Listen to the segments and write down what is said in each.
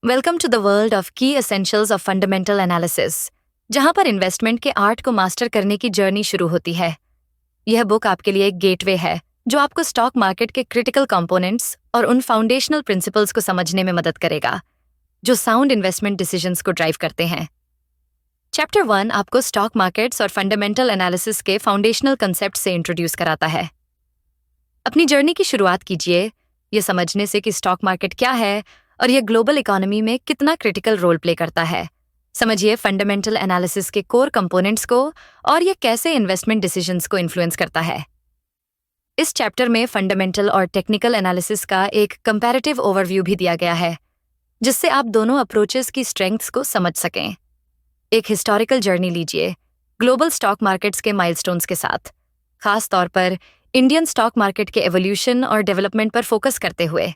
Welcome to the world of key essentials of fundamental analysis, जहां पर investment के art को मास्टर करने की जर्नी शुरू होती है। यह बुक आपके लिए एक गेटवे है जो आपको स्टॉक मार्केट के क्रिटिकल कंपोनेंट्स और उन फाउंडेशनल प्रिंसिपल्स को समझने में मदद करेगा जो साउंड इन्वेस्टमेंट डिसीजंस को ड्राइव करते हैं। चैप्टर 1 आपको स्टॉक मार्केट्स और फंडामेंटल एनालिसिस के फाउंडेशनल कंसेप्ट से इंट्रोड्यूस कराता है। अपनी जर्नी की शुरुआत कीजिए ये समझने से कि स्टॉक मार्केट क्या है और यह ग्लोबल इकोनॉमी में कितना क्रिटिकल रोल प्ले करता है। समझिए फंडामेंटल एनालिसिस के कोर कंपोनेंट्स को और यह कैसे इन्वेस्टमेंट डिसीजंस को इन्फ्लुएंस करता है। इस चैप्टर में फंडामेंटल और टेक्निकल एनालिसिस का एक कंपैरेटिव ओवरव्यू भी दिया गया है, जिससे आप दोनों अप्रोचेस की स्ट्रेंथ्स को समझ सकें। एक हिस्टोरिकल जर्नी लीजिए ग्लोबल स्टॉक मार्केट्स के माइलस्टोन्स के साथ, खास तौर पर इंडियन स्टॉक मार्केट के एवोल्यूशन और डेवलपमेंट पर फोकस करते हुए।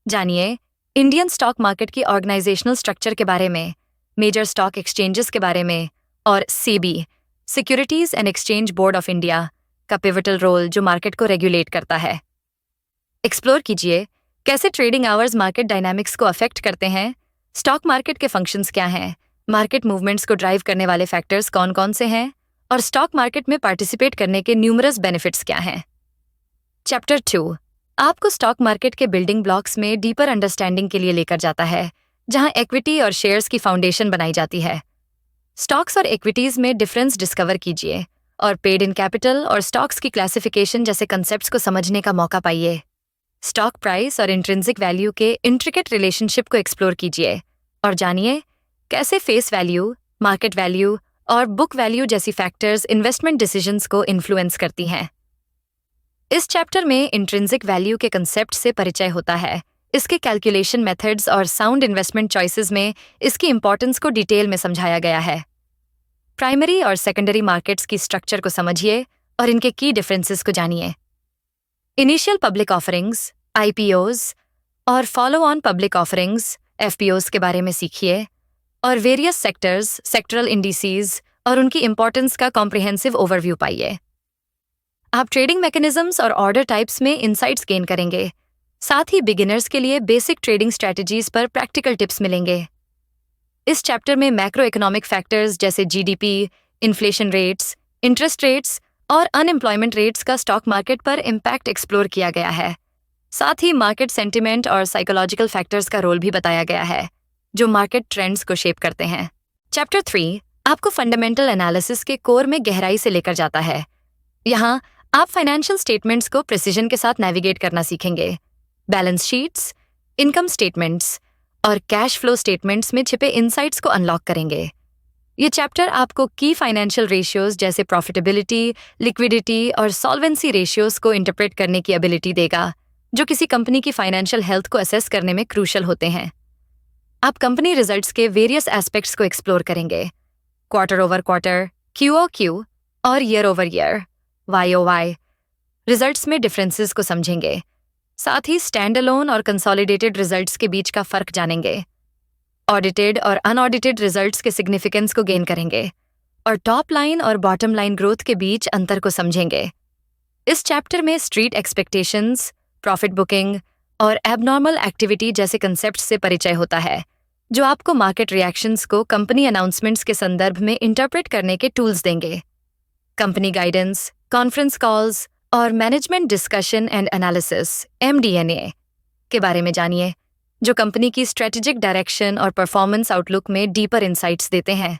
जानिए इंडियन स्टॉक मार्केट की ऑर्गेनाइजेशनल स्ट्रक्चर के बारे में, मेजर स्टॉक एक्सचेंजेस के बारे में और SEBI, securities and exchange board of India का पिवटल रोल जो मार्केट को रेगुलेट करता है। एक्सप्लोर कीजिए कैसे ट्रेडिंग आवर्स मार्केट डायनामिक्स को अफेक्ट करते हैं, स्टॉक मार्केट के फंक्शंस क्या हैं, मार्केट मूवमेंट्स को ड्राइव करने वाले फैक्टर्स कौन कौन से हैं और स्टॉक मार्केट में पार्टिसिपेट करने के न्यूमरस बेनिफिट्स क्या हैं। चैप्टर 2 आपको स्टॉक मार्केट के बिल्डिंग ब्लॉक्स में डीपर अंडरस्टैंडिंग के लिए लेकर जाता है, जहां इक्विटी और शेयर्स की फाउंडेशन बनाई जाती है। स्टॉक्स और इक्विटीज में डिफरेंस डिस्कवर कीजिए और पेड इन कैपिटल और स्टॉक्स की क्लासिफिकेशन जैसे कंसेप्ट्स को समझने का मौका पाइए। स्टॉक प्राइस और इंट्रिंसिक वैल्यू के इंट्रिकेट रिलेशनशिप को एक्सप्लोर कीजिए और जानिए कैसे फेस वैल्यू, मार्केट वैल्यू और बुक वैल्यू जैसी फैक्टर्स इन्वेस्टमेंट डिसीजंस को इन्फ्लुएंस करती हैं। इस चैप्टर में इंट्रिंसिक वैल्यू के कंसेप्ट से परिचय होता है, इसके कैलकुलेशन मेथड्स और साउंड इन्वेस्टमेंट चॉइसेस में इसकी इंपॉर्टेंस को डिटेल में समझाया गया है। प्राइमरी और सेकेंडरी मार्केट्स की स्ट्रक्चर को समझिए और इनके की डिफरेंसेस को जानिए। इनिशियल पब्लिक ऑफरिंग्स, आईपीओज और follow on public offerings, FPOs के बारे में सीखिए और वेरियस सेक्टर्स, सेक्टरल इंडिसेस और उनकी इंपॉर्टेंस का कॉम्प्रिहेंसिव ओवरव्यू पाइए। आप ट्रेडिंग मैकेनिज्म्स और ऑर्डर टाइप्स में इंसाइट्स गेन करेंगे, साथ ही बिगिनर्स के लिए बेसिक ट्रेडिंग स्ट्रैटेजीज पर प्रैक्टिकल टिप्स मिलेंगे। इस चैप्टर में मैक्रो इकोनॉमिक फैक्टर्स जैसे GDP, inflation rates, interest rates और अनएम्प्लॉयमेंट रेट्स का स्टॉक मार्केट पर इम्पैक्ट एक्सप्लोर किया गया है। साथ ही मार्केट सेंटिमेंट और साइकोलॉजिकल फैक्टर्स का रोल भी बताया गया है, जो मार्केट ट्रेंड्स को शेप करते हैं। चैप्टर 3 आपको फंडामेंटल एनालिसिस के कोर में गहराई से लेकर जाता है। यहाँ आप फाइनेंशियल स्टेटमेंट्स को प्रिसीजन के साथ नेविगेट करना सीखेंगे। बैलेंस शीट्स, इनकम स्टेटमेंट्स और कैश फ्लो स्टेटमेंट्स में छिपे इनसाइट्स को अनलॉक करेंगे। ये चैप्टर आपको की फाइनेंशियल रेशियोज जैसे प्रॉफिटेबिलिटी, लिक्विडिटी और सॉल्वेंसी रेशियोज को इंटरप्रेट करने की एबिलिटी देगा, जो किसी कंपनी की फाइनेंशियल हेल्थ को असेस करने में क्रूशल होते हैं। आप कंपनी रिजल्ट्स के वेरियस एस्पेक्ट्स को एक्सप्लोर करेंगे, क्वार्टर ओवर क्वार्टर, क्यूओक्यू और year over year, YOY results में डिफरेंसेस को समझेंगे। साथ ही स्टैंड अलोन और कंसोलिडेटेड रिजल्ट्स के बीच का फर्क जानेंगे। ऑडिटेड और अनऑडिटेड रिजल्ट्स के सिग्निफिकेंस को गेन करेंगे और टॉप लाइन और बॉटम लाइन ग्रोथ के बीच अंतर को समझेंगे। इस चैप्टर में स्ट्रीट एक्सपेक्टेशंस, प्रॉफिट बुकिंग और एबनॉर्मल एक्टिविटी जैसे कंसेप्ट्स से परिचय होता है, जो आपको मार्केट रिएक्शंस को कंपनी अनाउंसमेंट्स के संदर्भ में इंटरप्रेट करने के टूल्स देंगे। कंपनी गाइडेंस, कॉन्फ्रेंस कॉल्स और management discussion and analysis MD&A के बारे में जानिए, जो कंपनी की स्ट्रेटेजिक डायरेक्शन और परफॉर्मेंस आउटलुक में डीपर इंसाइट्स देते हैं।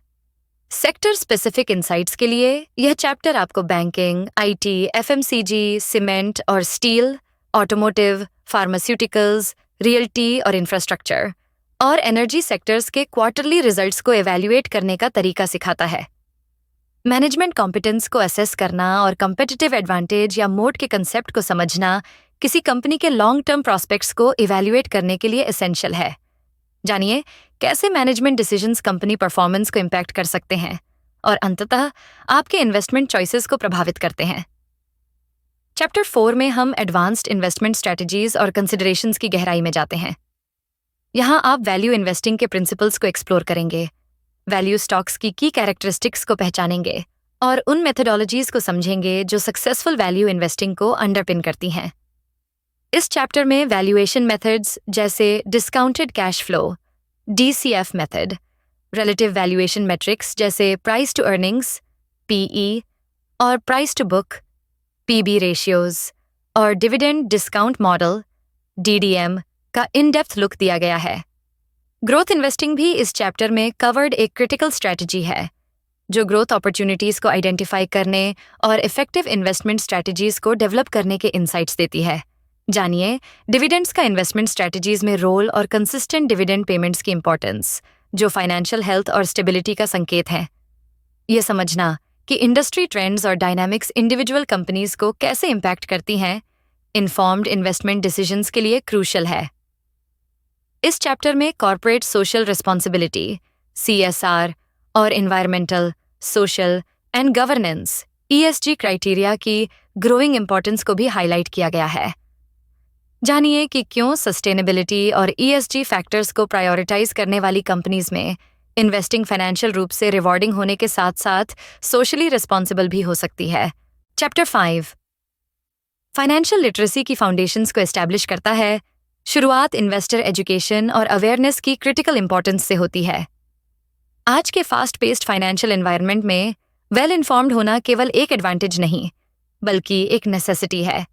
सेक्टर स्पेसिफिक इंसाइट्स के लिए यह चैप्टर आपको बैंकिंग, IT, FMCG, सीमेंट और स्टील, ऑटोमोटिव, फार्मास्यूटिकल्स, रियल्टी और इंफ्रास्ट्रक्चर और एनर्जी सेक्टर्स के क्वार्टरली रिजल्ट्स को एवेल्युएट करने का तरीका सिखाता है। मैनेजमेंट कॉम्पिटेंस को असेस करना और कम्पिटिटिव एडवांटेज या मोट के कंसेप्ट को समझना किसी कंपनी के लॉन्ग टर्म प्रॉस्पेक्ट्स को इवैल्यूएट करने के लिए एसेंशियल है। जानिए कैसे मैनेजमेंट डिसीजंस कंपनी परफॉर्मेंस को इम्पैक्ट कर सकते हैं और अंततः आपके इन्वेस्टमेंट चॉइसेस को प्रभावित करते हैं। चैप्टर 4 में हम एडवांस्ड इन्वेस्टमेंट स्ट्रैटेजीज और कंसिडरेशंस की गहराई में जाते हैं। यहाँ आप वैल्यू इन्वेस्टिंग के प्रिंसिपल्स को एक्सप्लोर करेंगे, वैल्यू स्टॉक्स की कैरेक्टरिस्टिक्स को पहचानेंगे और उन मेथोडोलॉजीज को समझेंगे जो सक्सेसफुल वैल्यू इन्वेस्टिंग को अंडरपिन करती हैं। इस चैप्टर में वैल्यूएशन मेथड्स जैसे discounted cash flow, DCF method, relative valuation metrics जैसे प्राइस टू अर्निंग्स PE और price to book PB ratios और डिविडेंड डिस्काउंट मॉडल DDM का इन डेप्थ लुक दिया गया है। ग्रोथ इन्वेस्टिंग भी इस चैप्टर में कवर्ड एक क्रिटिकल स्ट्रैटेजी है जो ग्रोथ अपॉर्चुनिटीज को आइडेंटिफाई करने और इफेक्टिव इन्वेस्टमेंट स्ट्रैटेजीज को डेवलप करने के इंसाइट्स देती है। जानिए डिविडेंड्स का इन्वेस्टमेंट स्ट्रैटेजीज में रोल और कंसिस्टेंट डिविडेंड पेमेंट्स की इंपॉर्टेंस जो फाइनेंशियल हेल्थ और स्टेबिलिटी का संकेत है। ये समझना कि इंडस्ट्री ट्रेंड्स और डायनामिक्स इंडिविजुअल कंपनीज को कैसे इम्पैक्ट करती हैं इन्फॉर्म्ड इन्वेस्टमेंट डिसीजंस के लिए क्रूशल है। इस चैप्टर में कॉर्पोरेट सोशल रिस्पॉन्सिबिलिटी CSR और environmental social and governance ESG criteria की ग्रोइंग इंपॉर्टेंस को भी हाईलाइट किया गया है। जानिए कि क्यों सस्टेनेबिलिटी और ESG फैक्टर्स को प्रायोरिटाइज करने वाली कंपनीज में इन्वेस्टिंग फाइनेंशियल रूप से रिवॉर्डिंग होने के साथ साथ सोशली रिस्पॉन्सिबल भी हो सकती है। चैप्टर 5 फाइनेंशियल लिटरेसी की फाउंडेशंस को एस्टैब्लिश करता है। शुरुआत इन्वेस्टर एजुकेशन और अवेयरनेस की क्रिटिकल इंपॉर्टेंस से होती है। आज के फास्ट पेस्ड फाइनेंशियल एनवायरनमेंट में वेल इन्फॉर्म्ड होना केवल एक एडवांटेज नहीं बल्कि एक नेसेसिटी है।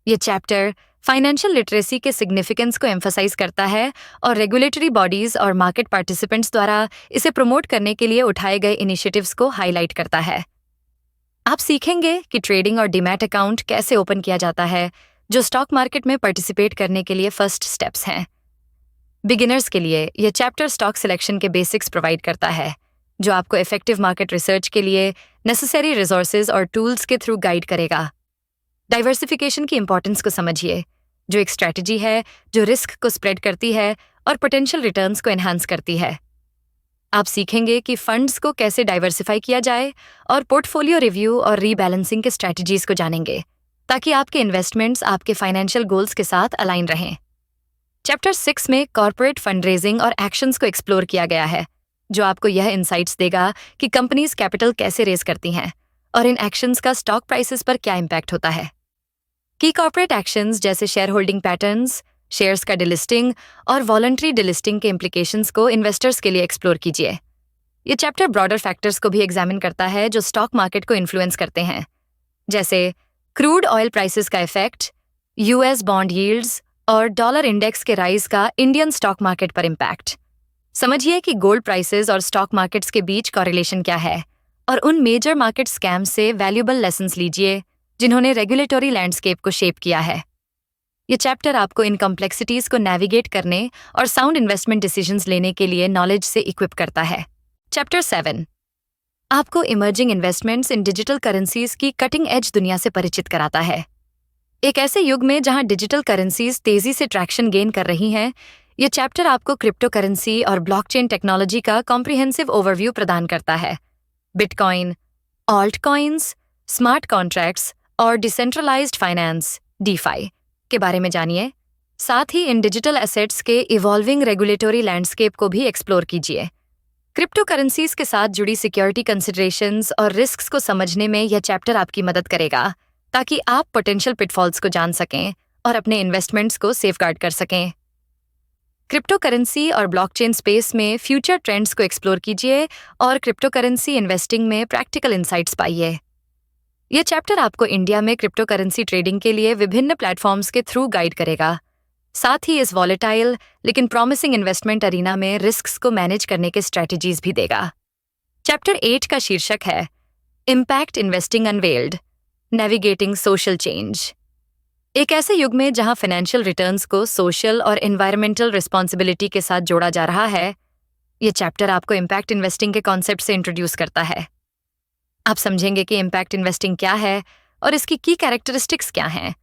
ये चैप्टर फाइनेंशियल लिटरेसी के सिग्निफिकेंस को एम्फसाइज करता है और रेगुलेटरी बॉडीज और मार्केट पार्टिसिपेंट्स द्वारा इसे प्रमोट करने के लिए उठाए गए इनिशिएटिव्स को हाईलाइट करता है। आप सीखेंगे कि ट्रेडिंग और डीमैट अकाउंट कैसे ओपन किया जाता है जो स्टॉक मार्केट में पार्टिसिपेट करने के लिए फर्स्ट स्टेप्स हैं। बिगिनर्स के लिए यह चैप्टर स्टॉक सिलेक्शन के बेसिक्स प्रोवाइड करता है जो आपको इफेक्टिव मार्केट रिसर्च के लिए नेसेसरी रिसोर्सेज और टूल्स के थ्रू गाइड करेगा। डाइवर्सिफिकेशन की इंपॉर्टेंस को समझिए जो एक स्ट्रैटेजी है जो रिस्क को स्प्रेड करती है और पोटेंशियल रिटर्न्स को एनहांस करती है। आप सीखेंगे कि फंड्स को कैसे डाइवर्सिफाई किया जाए और पोर्टफोलियो रिव्यू और रीबैलेंसिंग के स्ट्रैटेजीज को जानेंगे ताकि आपके इन्वेस्टमेंट्स आपके फाइनेंशियल गोल्स के साथ अलाइन रहें। चैप्टर 6 में कॉर्पोरेट फंडरेजिंग और एक्शंस को एक्सप्लोर किया गया है जो आपको यह इंसाइट्स देगा कि कंपनीज कैपिटल कैसे रेज करती हैं और इन एक्शंस का स्टॉक प्राइसेस पर क्या इम्पैक्ट होता है। की कॉर्पोरेट एक्शंस जैसे शेयर होल्डिंग पैटर्न्स, शेयर्स का डिलिस्टिंग और वॉलंटरी डिलिस्टिंग के इम्प्लीकेशंस को इन्वेस्टर्स के लिए एक्सप्लोर कीजिए। ये चैप्टर ब्रॉडर फैक्टर्स को भी एग्जामिन करता है जो स्टॉक मार्केट को इन्फ्लुएंस करते हैं जैसे क्रूड ऑयल प्राइसेस का इफेक्ट, US बॉन्ड यील्ड्स और डॉलर इंडेक्स के राइज का इंडियन स्टॉक मार्केट पर इम्पैक्ट। समझिए कि गोल्ड प्राइसेस और स्टॉक मार्केट्स के बीच कॉरिलेशन क्या है और उन मेजर मार्केट स्कैम्स से वैल्यूएबल लेसन्स लीजिए जिन्होंने रेगुलेटरी लैंडस्केप को शेप किया है। ये चैप्टर आपको इन कॉम्प्लेक्सिटीज को नेविगेट करने और साउंड इन्वेस्टमेंट डिसीजंस लेने के लिए नॉलेज से इक्विप करता है। चैप्टर 7 आपको emerging investments in digital currencies की कटिंग एज दुनिया से परिचित कराता है। एक ऐसे युग में जहां डिजिटल करेंसीज तेजी से ट्रैक्शन गेन कर रही हैं, ये चैप्टर आपको क्रिप्टो करेंसी और ब्लॉकचेन टेक्नोलॉजी का कॉम्प्रिहेंसिव ओवरव्यू प्रदान करता है। Bitcoin, alt coins, smart contracts और डिसेंट्रलाइज्ड फाइनेंस DeFi के बारे में जानिए। साथ ही इन डिजिटल एसेट्स के इवॉल्विंग रेगुलेटरी लैंडस्केप को भी एक्सप्लोर कीजिए। क्रिप्टो करेंसीज के साथ जुड़ी सिक्योरिटी कंसिडरेशंस और रिस्क्स को समझने में यह चैप्टर आपकी मदद करेगा ताकि आप पोटेंशियल पिटफॉल्स को जान सकें और अपने इन्वेस्टमेंट्स को सेफगार्ड कर सकें। क्रिप्टो करेंसी और ब्लॉकचेन स्पेस में फ्यूचर ट्रेंड्स को एक्सप्लोर कीजिए और क्रिप्टो करेंसी इन्वेस्टिंग में प्रैक्टिकल इंसाइट्स पाइए। यह चैप्टर आपको इंडिया में क्रिप्टो करेंसी ट्रेडिंग के लिए विभिन्न प्लेटफॉर्म्स के थ्रू गाइड करेगा। साथ ही इस वॉलेटाइल लेकिन प्रॉमिसिंग इन्वेस्टमेंट अरीना में रिस्क्स को मैनेज करने के स्ट्रैटेजीज भी देगा। चैप्टर 8 का शीर्षक है impact investing unveiled, navigating social change. एक ऐसे युग में जहां फाइनेंशियल रिटर्न्स को सोशल और एनवायरमेंटल रिस्पॉन्सिबिलिटी के साथ जोड़ा जा रहा है, यह चैप्टर आपको इम्पैक्ट इन्वेस्टिंग के कॉन्सेप्ट से इंट्रोड्यूस करता है। आप समझेंगे कि इम्पैक्ट इन्वेस्टिंग क्या है और इसकी की कैरेक्टरिस्टिक्स क्या हैं।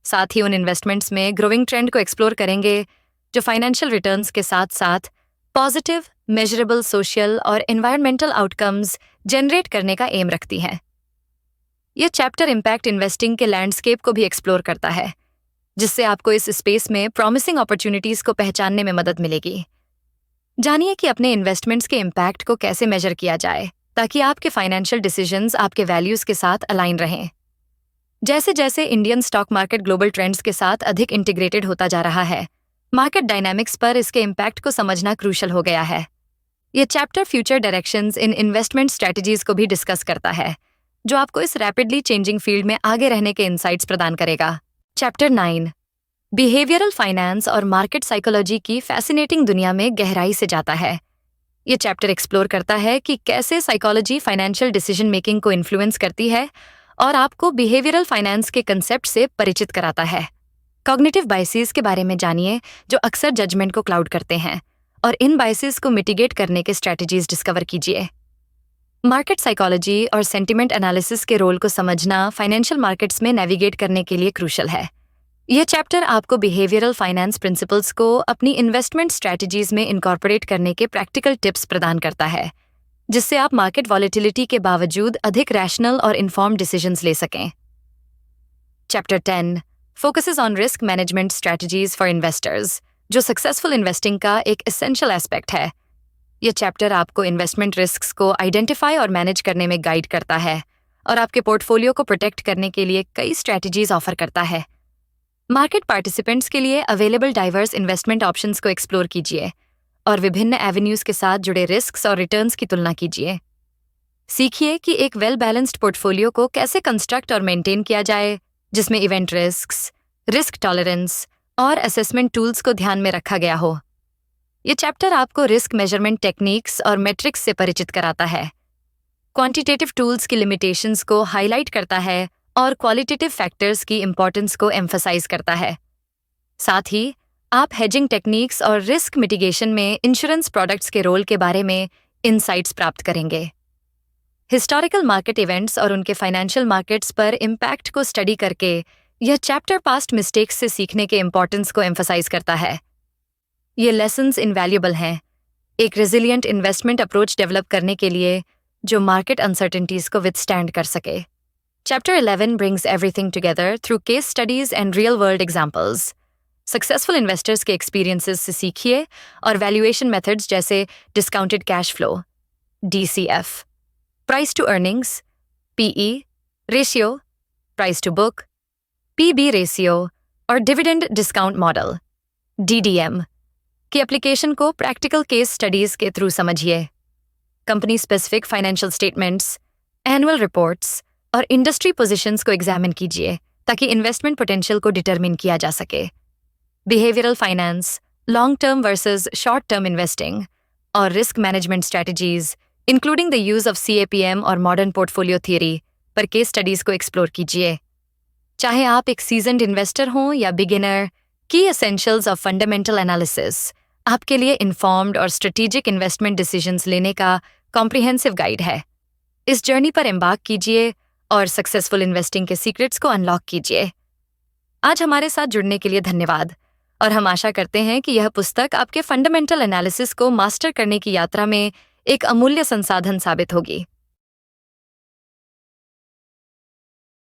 साथ ही उन इन्वेस्टमेंट्स में ग्रोइंग ट्रेंड को एक्सप्लोर करेंगे जो फाइनेंशियल रिटर्न्स के साथ साथ पॉजिटिव, मेजरेबल सोशल और एनवायरमेंटल आउटकम्स जनरेट करने का एम रखती हैं। यह चैप्टर इम्पैक्ट इन्वेस्टिंग के लैंडस्केप को भी एक्सप्लोर करता है जिससे आपको इस स्पेस में प्रॉमिसिंग अपॉर्चुनिटीज को पहचानने में मदद मिलेगी। जानिए कि अपने इन्वेस्टमेंट्स के इम्पैक्ट को कैसे मेजर किया जाए ताकि आपके फाइनेंशियल डिसीजंस आपके वैल्यूज के साथ अलाइन रहें। जैसे जैसे Indian stock market global trends के साथ अधिक इंटीग्रेटेड होता जा रहा है, मार्केट डायनामिक्स पर इसके इम्पैक्ट को समझना क्रूशल हो गया है। यह चैप्टर फ्यूचर डायरेक्शंस इन इन्वेस्टमेंट स्ट्रेटजीज को भी डिस्कस करता है, जो आपको इस रैपिडली चेंजिंग फील्ड में आगे रहने के इंसाइट्स प्रदान करेगा। चैप्टर 9 बिहेवियरल फाइनेंस और मार्केट साइकोलॉजी की फैसिनेटिंग दुनिया में गहराई से जाता है। ये चैप्टर एक्सप्लोर करता है कि कैसे साइकोलॉजी फाइनेंशियल डिसीजन मेकिंग को इन्फ्लुएंस करती है और आपको बिहेवियरल फाइनेंस के कंसेप्ट से परिचित कराता है। कॉग्निटिव बायसेस के बारे में जानिए, जो अक्सर जजमेंट को क्लाउड करते हैं, और इन बायसेस को मिटिगेट करने के स्ट्रैटेजीज डिस्कवर कीजिए। मार्केट साइकोलॉजी और सेंटिमेंट एनालिसिस के रोल को समझना फाइनेंशियल मार्केट्स में नेविगेट करने के लिए क्रूशल है। यह चैप्टर आपको बिहेवियरल फाइनेंस प्रिंसिपल्स को अपनी इन्वेस्टमेंट स्ट्रैटेजीज में इनकॉर्पोरेट करने के प्रैक्टिकल टिप्स प्रदान करता है, जिससे आप मार्केट वॉलेटिलिटी के बावजूद अधिक रैशनल और इन्फॉर्म्ड डिसीजंस ले सकें। Chapter 10 focuses on risk management strategies for investors, जो सक्सेसफुल इन्वेस्टिंग का एक एसेंशियल एस्पेक्ट है। यह चैप्टर आपको इन्वेस्टमेंट रिस्क्स को आइडेंटिफाई और मैनेज करने में गाइड करता है और आपके पोर्टफोलियो को प्रोटेक्ट करने के लिए कई स्ट्रैटेजीज ऑफर करता है। मार्केट पार्टिसिपेंट्स के लिए अवेलेबल डाइवर्स इन्वेस्टमेंट ऑप्शंस को एक्सप्लोर कीजिए और विभिन्न एवेन्यूज के साथ जुड़े रिस्क्स और रिटर्न्स की तुलना कीजिए। सीखिए कि एक वेल बैलेंस्ड पोर्टफोलियो को कैसे कंस्ट्रक्ट और मेंटेन किया जाए, जिसमें इवेंट रिस्क्स, रिस्क टॉलरेंस और असेसमेंट टूल्स को ध्यान में रखा गया हो। ये चैप्टर आपको रिस्क मेजरमेंट टेक्निक्स और मेट्रिक्स से परिचित कराता है, क्वांटिटेटिव टूल्स की लिमिटेशंस को हाईलाइट करता है और क्वालिटेटिव फैक्टर्स की इंपॉर्टेंस को एम्फसाइज करता है। साथ ही आप हेजिंग टेक्निक्स और रिस्क मिटिगेशन में इंश्योरेंस प्रोडक्ट्स के रोल के बारे में इनसाइट्स प्राप्त करेंगे। हिस्टोरिकल मार्केट इवेंट्स और उनके फाइनेंशियल मार्केट्स पर इम्पैक्ट को स्टडी करके यह चैप्टर पास्ट मिस्टेक्स से सीखने के इम्पॉर्टेंस को एम्फसाइज करता है। ये लेसन्स इनवैल्यूएबल हैं, एक रेजिलिएंट इन्वेस्टमेंट अप्रोच डेवलप करने के लिए जो मार्केट अनसर्टेनिटीज को विथस्टैंड कर सके। Chapter 11 brings everything together through case studies and real-world examples. Successful investors के experiences से सीखिए और valuation methods जैसे discounted cash flow, DCF, price to earnings, PE, ratio, price to book, PB ratio और dividend discount model, DDM, की application को practical case studies के through समझिए। Company specific financial statements, annual reports और industry positions को examine कीजिए ताकि investment potential को डिटरमिन किया जा सके। Behavioural finance, long term versus short term investing और risk management strategies, including the use of CAPM और मॉडर्न पोर्टफोलियो थियरी पर केस स्टडीज को एक्सप्लोर कीजिए। चाहे आप एक सीजन्ड इन्वेस्टर हों या बिगिनर, की एसेंशियल्स ऑफ फंडामेंटल एनालिसिस आपके लिए इन्फॉर्म्ड और स्ट्रेटेजिक इन्वेस्टमेंट डिसीजंस लेने का कॉम्प्रिहेंसिव गाइड है। इस जर्नी पर एम्बार्क कीजिए और सक्सेसफुल इन्वेस्टिंग के सीक्रेट्स को अनलॉक कीजिए। आज हमारे साथ जुड़ने के लिए धन्यवाद, और हम आशा करते हैं कि यह पुस्तक आपके फंडामेंटल एनालिसिस को मास्टर करने की यात्रा में एक अमूल्य संसाधन साबित होगी।